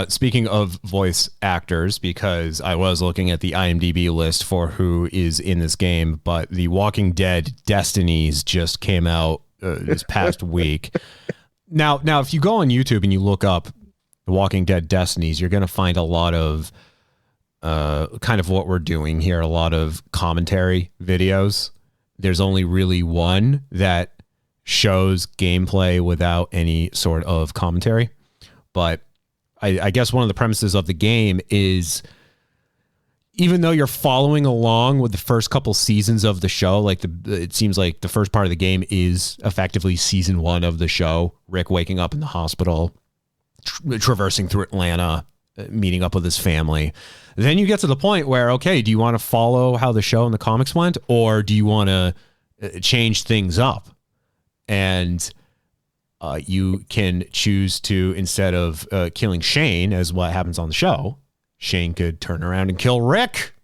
Speaking of voice actors, because I was looking at the IMDb list for who is in this game, but The Walking Dead Destinies just came out this past week. Now, if you go on YouTube and you look up The Walking Dead Destinies, you're going to find a lot of kind of what we're doing here, a lot of commentary videos. There's only really one that shows gameplay without any sort of commentary, but I guess one of the premises of the game is, even though you're following along with the first couple seasons of the show, like it seems like the first part of the game is effectively season 1 of the show. Rick waking up in the hospital, traversing through Atlanta, meeting up with his family. Then you get to the point where, okay, do you want to follow how the show and the comics went, or do you want to change things up? And you can choose to, instead of killing Shane, as what happens on the show, Shane could turn around and kill Rick.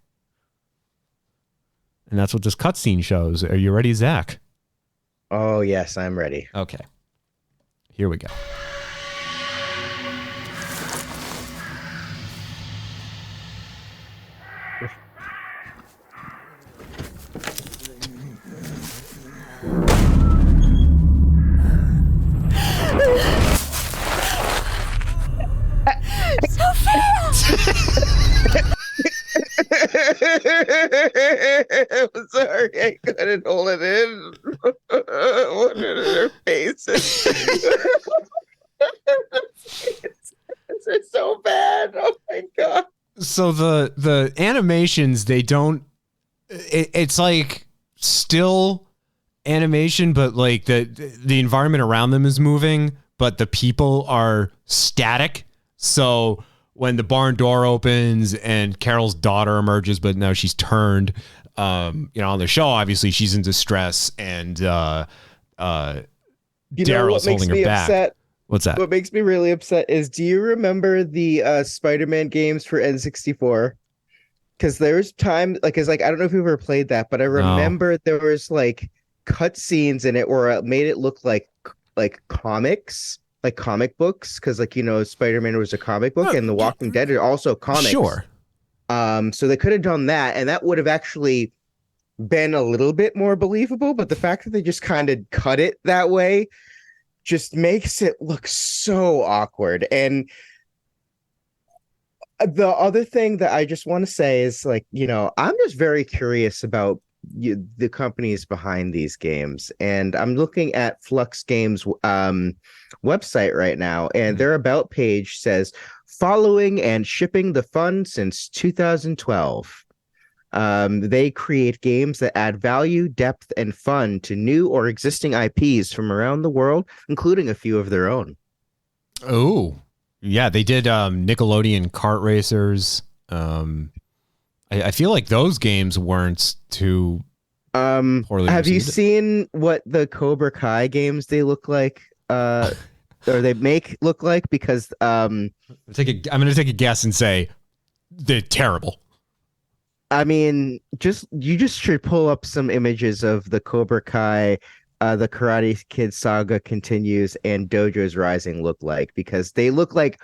And that's what this cutscene shows. Are you ready, Zach? Oh, yes, I'm ready. Okay. Here we go. So fast! I'm sorry, I couldn't hold it in. What are their faces? It's so bad. Oh my god. So the animations, they don't, it's like still animation, but like the environment around them is moving, but the people are static. So when the barn door opens and Carol's daughter emerges, but now she's turned, on the show, obviously she's in distress, and Daryl's holding her back. Upset? What's that? What makes me really upset is, do you remember the Spider-Man games for N64? Because there's time, I don't know if you've ever played that, but I remember there was like cutscenes in it where it made it look like comics. Like comic books, because Spider-Man was a comic book, and The Walking Dead are also comics. Sure. So they could have done that, and that would have actually been a little bit more believable. But the fact that they just kind of cut it that way just makes it look so awkward. And the other thing that I just want to say is, I'm just very curious about the companies behind these games, and I'm looking at Flux Games website right now, and their about page says following and shipping the fun since 2012. They create games that add value, depth, and fun to new or existing IPs from around the world, including a few of their own. Oh, yeah, they did Nickelodeon Kart Racers. I feel like those games weren't too poorly have you received. seen what the Cobra Kai games they look like? Or they look like? Because I'm going to take a guess and say they're terrible. I mean, you just should pull up some images of the Cobra Kai, the Karate Kid Saga Continues, and Dojo's Rising look like, because they look like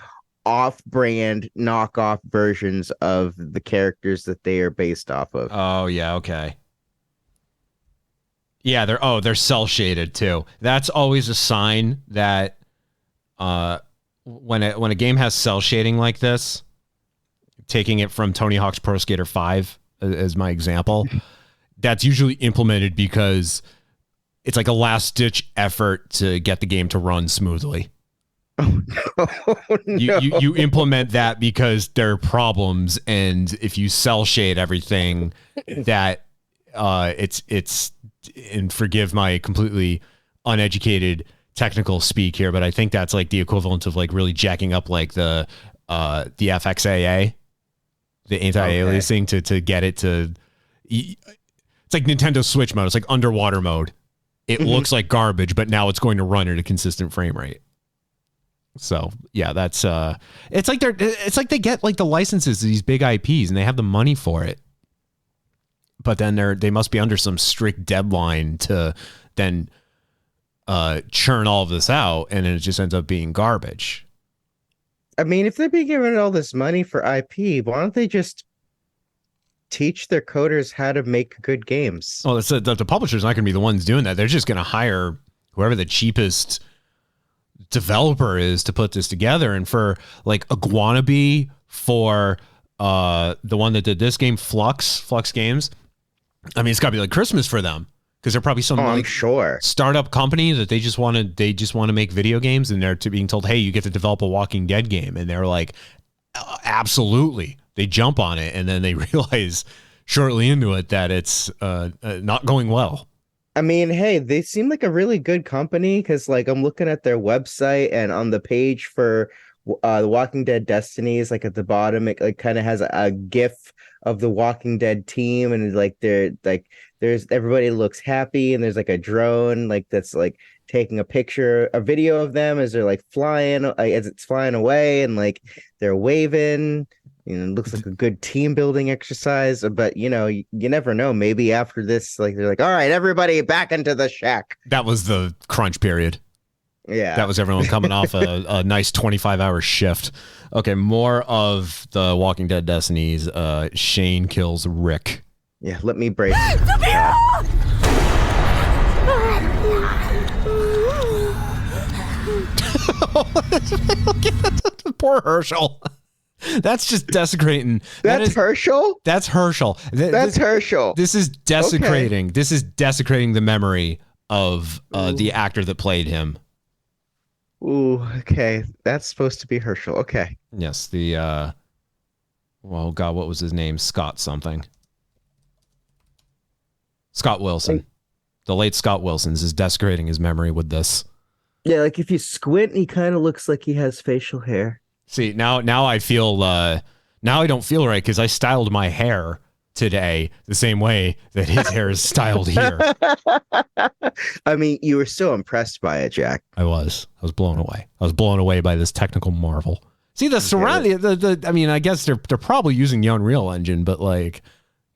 off-brand knockoff versions of the characters that they are based off of. Oh yeah, okay. Yeah, they're cell shaded too. That's always a sign that when a game has cell shading like this, taking it from Tony Hawk's Pro Skater 5 as my example, that's usually implemented because it's like a last ditch effort to get the game to run smoothly. Oh, no. You implement that because there are problems, and if you cell shade everything, that it's and forgive my completely uneducated technical speak here, but I think that's like the equivalent of like really jacking up like the FXAA, the anti-aliasing to get it to. It's like Nintendo Switch mode. It's like underwater mode. It looks like garbage, but now it's going to run at a consistent frame rate. So yeah, that's it's like they get like the licenses to these big IPs and they have the money for it, but then they must be under some strict deadline to then churn all of this out, and then it just ends up being garbage. I mean, if they're being given all this money for IP, why don't they just teach their coders how to make good games? Well, the publisher's not going to be the ones doing that. They're just going to hire whoever the cheapest developer is to put this together. And for like Iguanabee, for the one that did this game, Flux Games, I mean, it's got to be like Christmas for them, because they're probably some I'm sure startup company that they just want to make video games, and they're being told, hey, you get to develop a Walking Dead game, and they're like, absolutely. They jump on it, and then they realize shortly into it that it's not going well. I mean, hey, they seem like a really good company, because like I'm looking at their website, and on the page for the Walking Dead Destinies, like at the bottom, it like kind of has a GIF of the Walking Dead team, and like there's everybody looks happy, and there's like a drone like that's like taking a video of them as they're like flying, as it's flying away, and like they're waving. You know, it looks like a good team building exercise, but you know, you never know. Maybe after this, like they're like, all right, everybody back into the shack. That was the crunch period. Yeah. That was everyone coming off a nice 25-hour shift. Okay, more of the Walking Dead Destinies. Shane kills Rick. Yeah, let me break. Poor Herschel. That's just desecrating. That's Herschel? That's Herschel. That's Herschel. This is desecrating. Okay. This is desecrating the memory of the actor that played him. Ooh, okay. That's supposed to be Herschel. Okay. Yes, well, God, what was his name? Scott something. Scott Wilson. The late Scott Wilson's is desecrating his memory with this. Yeah, like if you squint, he kind of looks like he has facial hair. See, now I feel now I don't feel right, because I styled my hair today the same way that his hair is styled here. I mean, you were so impressed by it, Jack. I was blown away. I was blown away by this technical marvel. See, the surrounding, I mean, I guess they're probably using the Unreal Engine, but like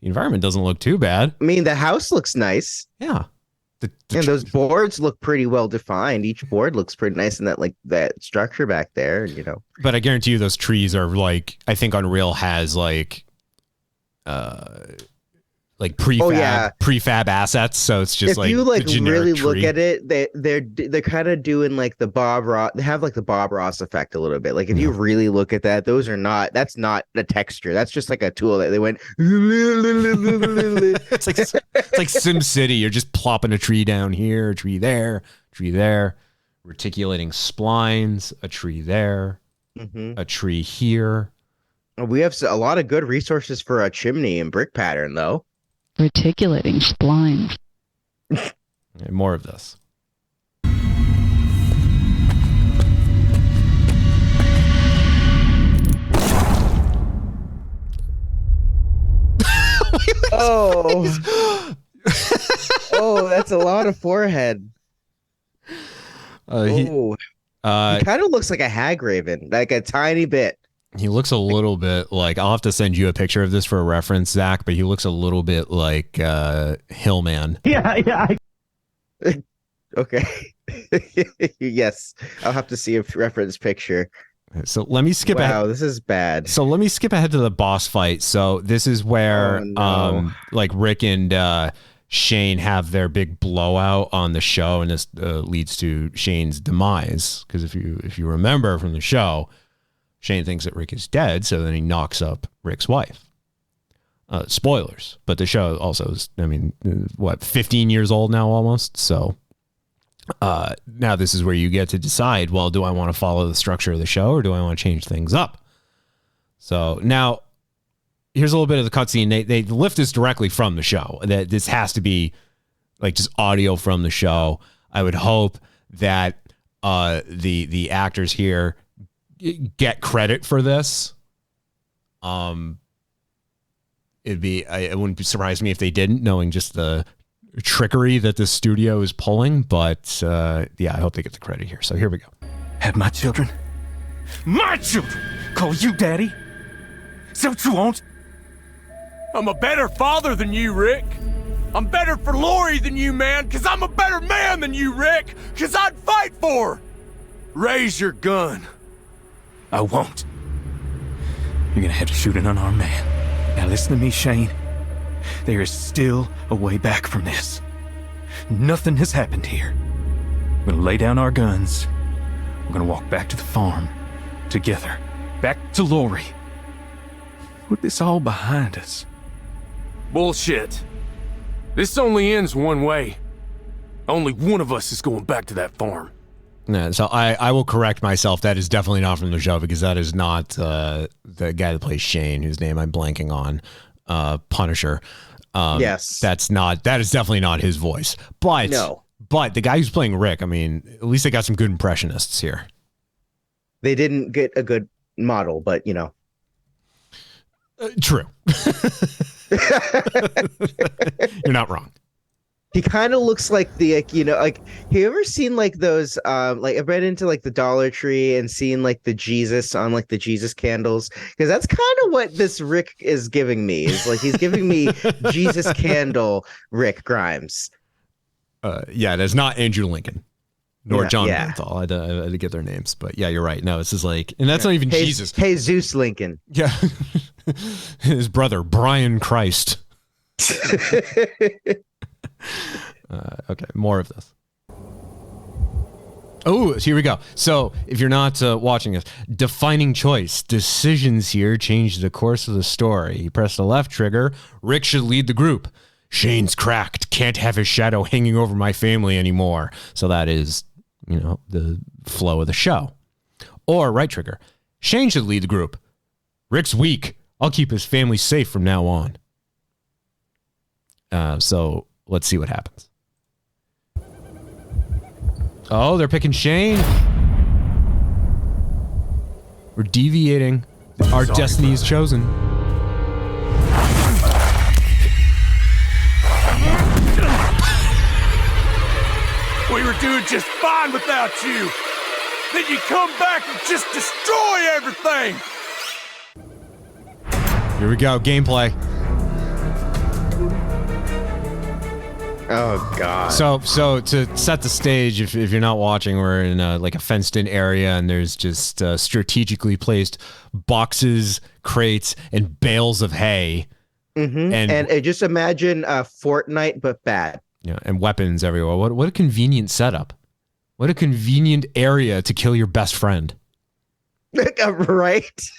the environment doesn't look too bad. I mean, the house looks nice. Yeah. And those boards look pretty well defined. Each board looks pretty nice in that structure back there, you know. But I guarantee you those trees are like, I think Unreal has like prefab assets, so it's just if you like really look at it, they're kind of doing like the Bob Ross. They have like the Bob Ross effect a little bit. Like if you really look at that, that's not the texture. That's just like a tool that they went. It's like Sim City. You're just plopping a tree down here, a tree there, reticulating splines, a tree there, a tree here. We have a lot of good resources for a chimney and brick pattern, though. Reticulating splines. Okay, more of this. Oh. Oh, that's a lot of forehead. He kind of looks like a hag raven, like a tiny bit. He looks a little bit like, I'll have to send you a picture of this for a reference, Zach, but he looks a little bit like Hillman. Yeah. Okay. Yes, I'll have to see a reference picture. So let me skip ahead. Wow, this is bad. So let me skip ahead to the boss fight. So this is where like Rick and Shane have their big blowout on the show, and this leads to Shane's demise. Because if you remember from the show, Shane thinks that Rick is dead, so then he knocks up Rick's wife. Spoilers, but the show also is, 15 years old now almost. So now this is where you get to decide, well, do I want to follow the structure of the show, or do I want to change things up? So now here's a little bit of the cutscene. They lift this directly from the show. That this has to be like just audio from the show. I would hope that the actors here get credit for this. It wouldn't surprise me if they didn't, knowing just the trickery that the studio is pulling, but I hope they get the credit here. So here we go. Have my children call you daddy? Is that what you want? I'm a better father than you, Rick. I'm better for Lori than you, man, because I'm a better man than you, Rick, because I'd fight for her. Raise your gun. I won't. You're gonna have to shoot an unarmed man. Now listen to me, Shane. There is still a way back from this. Nothing has happened here. We're gonna lay down our guns. We're gonna walk back to the farm together. Back to Lori. Put this all behind us. Bullshit. This only ends one way. Only one of us is going back to that farm. Yeah, so I will correct myself. That is definitely not from the show, because that is not the guy that plays Shane, whose name I'm blanking on. Punisher. Yes. That is definitely not his voice. But no. But the guy who's playing Rick, I mean, at least they got some good impressionists here. They didn't get a good model, but you know. True. You're not wrong. He kind of looks like the, you know, like, have you ever seen like those, like I've read into like the Dollar Tree and seen like the Jesus on like the Jesus candles? Because that's kind of what this Rick is giving me. Is like he's giving me Jesus candle Rick Grimes. Yeah, that's not Andrew Lincoln nor John yeah. Bernthal. I had to get their names, but yeah, you're right. No, this is like, and that's not even Jesus. Hey, Zeus Lincoln. Yeah. His brother, Brian Christ. Okay, more of this. Oh, here we go. So if you're not watching this, defining choice. Decisions here change the course of the story. You press the left trigger. Rick should lead the group. Shane's cracked. Can't have his shadow hanging over my family anymore. So that is, you know, the flow of the show. Or right trigger. Shane should lead the group. Rick's weak. I'll keep his family safe from now on. So let's see what happens. Oh, they're picking Shane. We're deviating. Our destiny is chosen. We were doing just fine without you. Then you come back and just destroy everything. Here we go. Gameplay. Oh God. So to set the stage, if you're not watching, we're in like a fenced-in area, and there's just strategically placed boxes, crates, and bales of hay. Mm-hmm. And just imagine Fortnite, but bad. Yeah, and weapons everywhere. What a convenient setup. What a convenient area to kill your best friend. Right.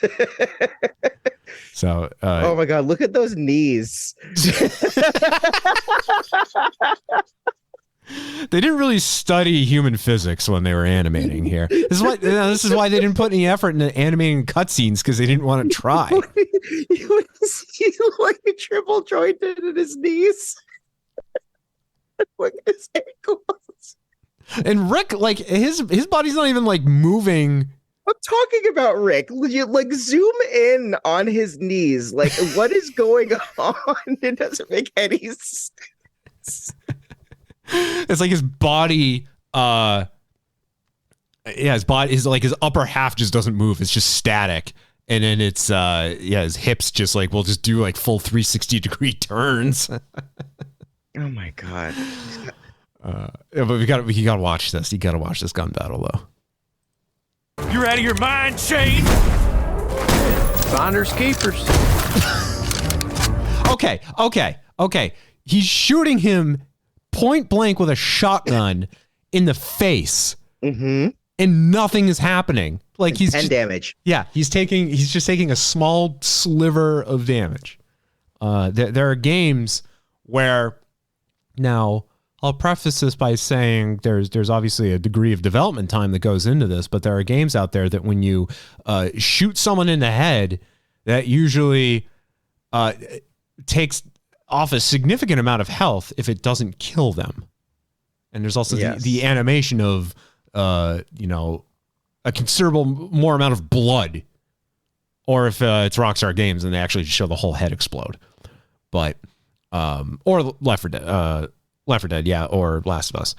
So, oh my God, look at those knees. They didn't really study human physics when they were animating here. This is why they didn't put any effort into animating cutscenes, because they didn't want to try. You see like triple jointed in his knees. Look at his ankles. And Rick, like his body's not even like moving. I'm talking about Rick. You like zoom in on his knees. Like, what is going on? It doesn't make any sense. It's like his body, his body is like his upper half just doesn't move. It's just static. And then it's, his hips just like, will just do like full 360-degree turns. Oh my God. Yeah, but you gotta watch this. You gotta watch this gun battle though. You're out of your mind, Shane. Finders keepers. Okay. He's shooting him point blank with a shotgun in the face. Mm-hmm. And nothing is happening. Like he's 10 damage. Yeah, he's just taking a small sliver of damage. There are games where, now I'll preface this by saying there's obviously a degree of development time that goes into this, but there are games out there that when you shoot someone in the head, that usually takes off a significant amount of health if it doesn't kill them. And there's also the animation of a considerable more amount of blood, or if it's Rockstar Games and they actually show the whole head explode. But or Left 4 Dead, yeah, or Last of Us.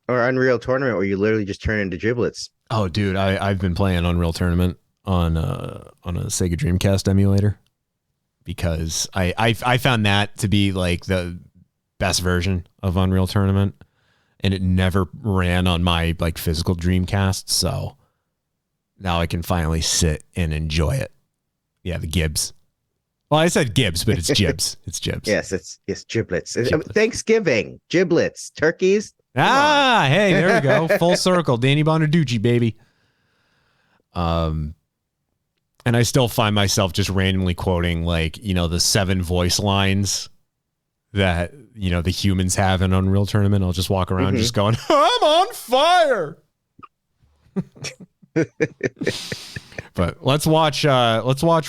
Or Unreal Tournament, where you literally just turn into giblets. Oh, dude, I've been playing Unreal Tournament on a Sega Dreamcast emulator because I found that to be like the best version of Unreal Tournament, and it never ran on my like physical Dreamcast. So Now I can finally sit and enjoy it. Yeah, the Gibbs. Well, I said Gibbs, but it's Jibs. It's Jibs. Yes, it's giblets. Thanksgiving, giblets, turkeys. Hey, there we go. Full circle. Danny Bonaducci, baby. And I still find myself just randomly quoting, like, you know, the 7 voice lines that, you know, the humans have in Unreal Tournament. I'll just walk around just going, I'm on fire. But let's watch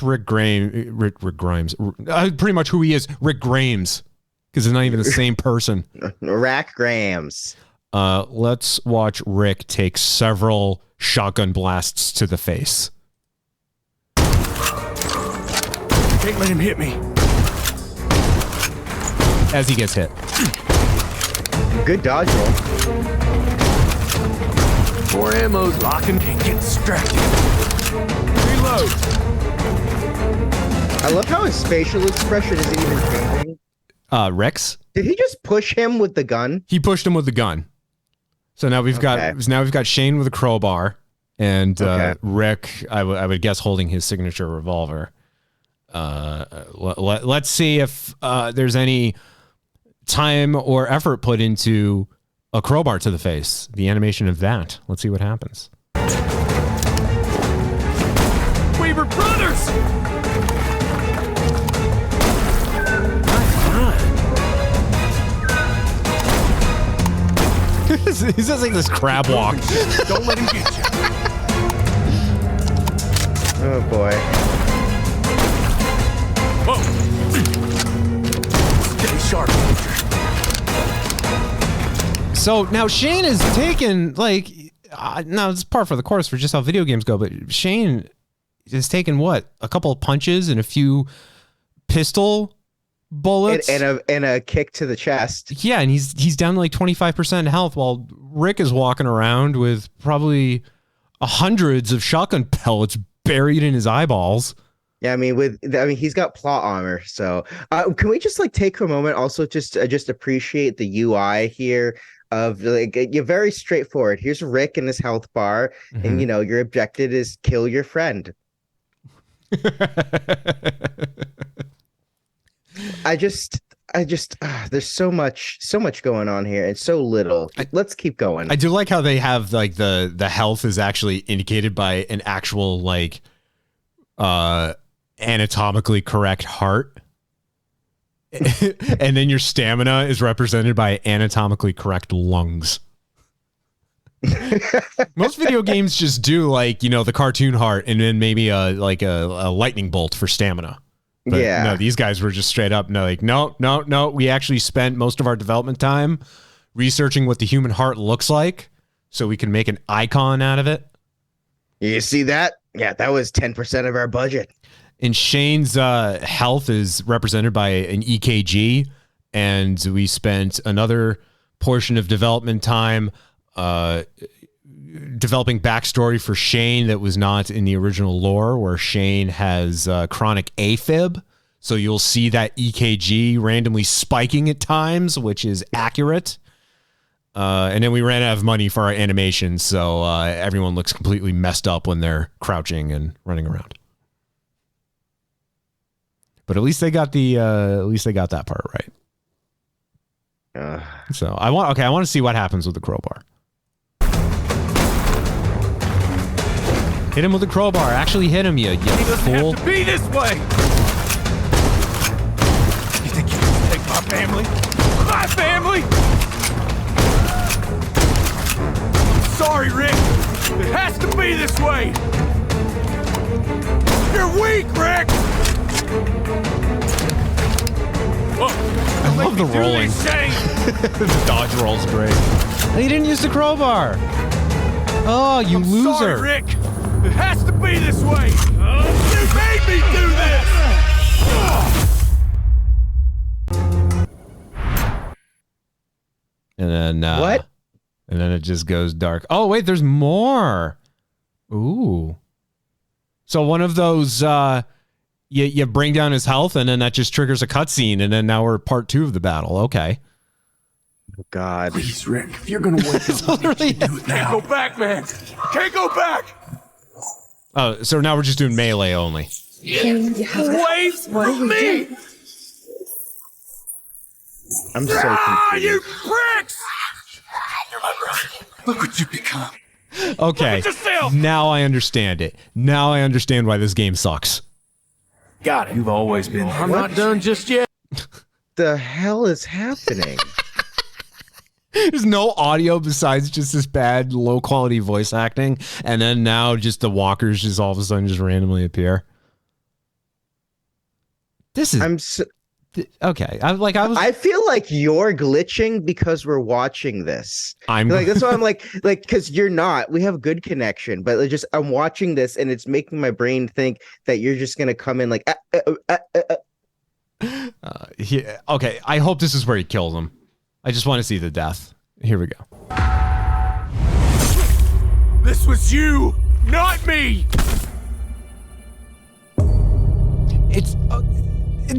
Rick Grimes. Pretty much who he is, Rick Grimes, because they're not even the same person. Rack Grams. Let's watch Rick take several shotgun blasts to the face. Can't let him hit me. As he gets hit. Good dodge roll. 4 ammo's locking. Can't get distracted. Reload. I love how his facial expression isn't even changing. Rex? Did he just push him with the gun? He pushed him with the gun. So now we've got Shane with a crowbar and Rick, I would guess, holding his signature revolver. Let's see if there's any time or effort put into a crowbar to the face. The animation of that. Let's see what happens. Weaver Brothers! He says like this crab walk. Don't let him get you. Oh boy. Whoa. Stay sharp. So now Shane is taken, like, now it's par for the course for just how video games go, but Shane has taken what? A couple of punches and a few pistol bullets and a kick to the chest. Yeah, and he's down to like 25% health while Rick is walking around with probably hundreds of shotgun pellets buried in his eyeballs. Yeah, I mean he's got plot armor. So can we just like take a moment also just appreciate the UI here of like you're very straightforward. Here's Rick in his health bar, and you know your objective is kill your friend. I just there's so much going on here and so little. Let's keep going. I do like how they have like the health is actually indicated by an actual like anatomically correct heart. And then your stamina is represented by anatomically correct lungs. Most video games just do like, you know, the cartoon heart and then maybe a lightning bolt for stamina. But yeah. No, these guys were just straight up no. We actually spent most of our development time researching what the human heart looks like so we can make an icon out of it. You see that? Yeah, that was 10% of our budget. And Shane's health is represented by an EKG, and we spent another portion of development time developing backstory for Shane that was not in the original lore, where Shane has chronic AFib. So you'll see that EKG randomly spiking at times, which is accurate. And then we ran out of money for our animations, so everyone looks completely messed up when they're crouching and running around. But at least they got that part right. So I want to see what happens with the crowbar. Hit him with the crowbar. Actually hit him, you fool. Have to be this way. You think you can take my family? My family? Sorry, Rick. It has to be this way. You're weak, Rick. I love the rolling. The dodge roll's great. He didn't use the crowbar. Oh, you loser. Sorry, Rick. It has to be this way. You made me do this. And then what? And then it just goes dark. Oh wait, there's more. Ooh. So one of those you bring down his health, and then that just triggers a cutscene, and then now we're part 2 of the battle. Okay. Oh, God. Please, Rick, if you're gonna wake up, literally do it now. Can't go back, man. Can't go back. Oh, so now we're just doing melee only. Wait for me! I'm so confused. You pricks! You're my brother. Look what you become. Okay, now I understand it. Now I understand why this game sucks. Got it. You've always been. I'm not done just yet. The hell is happening? There's no audio besides just this bad, low quality voice acting, and then now just the walkers just all of a sudden just randomly appear. This is okay. I feel like you're glitching because we're watching this. I'm like that's why I'm like because you're not. We have good connection, but it's just I'm watching this and it's making my brain think that you're just gonna come in like. Okay, I hope this is where he kills him. I just want to see the death. Here we go. This was you, not me. It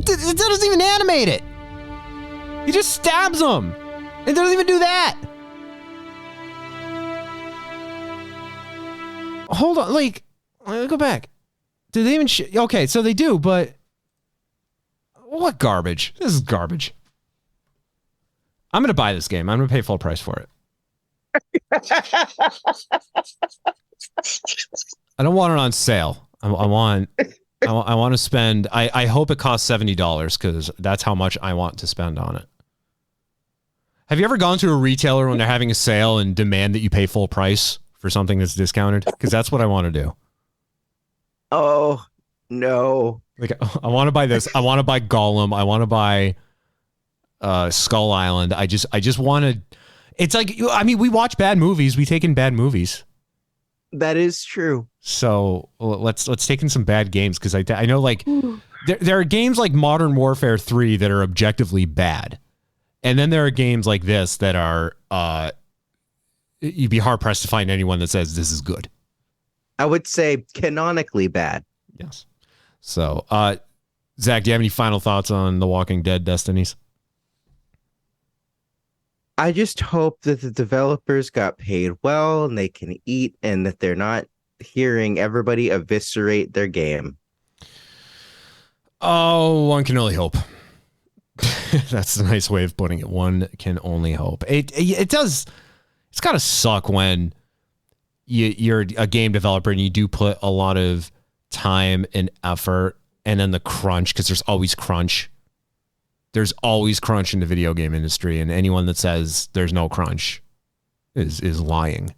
doesn't even animate it. He just stabs him. It doesn't even do that. Hold on, like, go back. Did they even? Okay, so they do, but what garbage? This is garbage. I'm gonna buy this game. I'm gonna pay full price for it. I don't want it on sale. I want to spend. I hope it costs $70 because that's how much I want to spend on it. Have you ever gone to a retailer when they're having a sale and demand that you pay full price for something that's discounted? Because that's what I want to do. Oh no! Like I want to buy this. I want to buy Gollum. I want to buy Skull Island. I just want to. It's like, I mean, we watch bad movies. We take in bad movies. That is true. So let's take in some bad games because I know like there are games like Modern Warfare 3 that are objectively bad, and then there are games like this that are you'd be hard pressed to find anyone that says this is good. I would say canonically bad. Yes. So Zach, do you have any final thoughts on The Walking Dead Destinies? I just hope that the developers got paid well and they can eat and that they're not hearing everybody eviscerate their game. Oh, one can only hope. That's a nice way of putting it. One can only hope. It does. It's gotta suck when you're a game developer and you do put a lot of time and effort, and then the crunch, because there's always crunch. There's always crunch in the video game industry, and anyone that says there's no crunch is lying.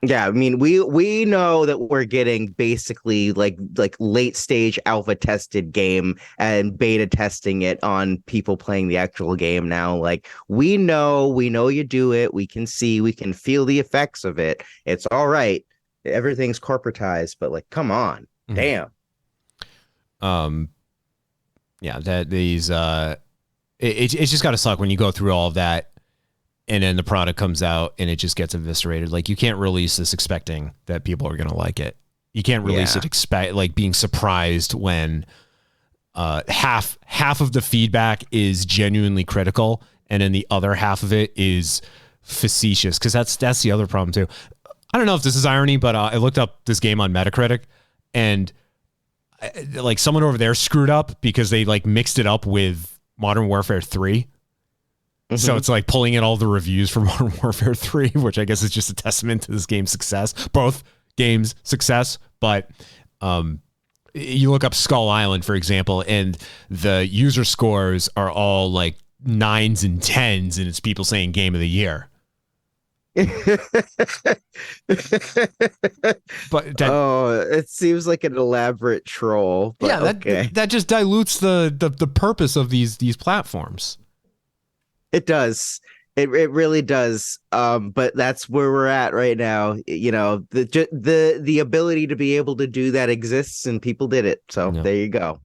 Yeah, I mean, we know that we're getting basically like late stage alpha tested game and beta testing it on people playing the actual game now. Like we know you do it. We can see, we can feel the effects of it. It's all right. Everything's corporatized, but like, come on, damn. Yeah, that these it's just got to suck when you go through all of that and then the product comes out and it just gets eviscerated. Like you can't release this expecting that people are going to like it. You can't release it like being surprised when half of the feedback is genuinely critical and then the other half of it is facetious, because that's the other problem too. I don't know if this is irony, but I looked up this game on Metacritic and like someone over there screwed up because they like mixed it up with Modern Warfare 3. Mm-hmm. So it's like pulling in all the reviews for Modern Warfare 3, which I guess is just a testament to this game's success. Both games' success, but you look up Skull Island, for example, and the user scores are all like 9s and 10s, and it's people saying Game of the Year. But it seems like an elaborate troll. But yeah, that just dilutes the purpose of these platforms. It does. It really does. But that's where we're at right now. You know, the ability to be able to do that exists, and people did it. So there you go.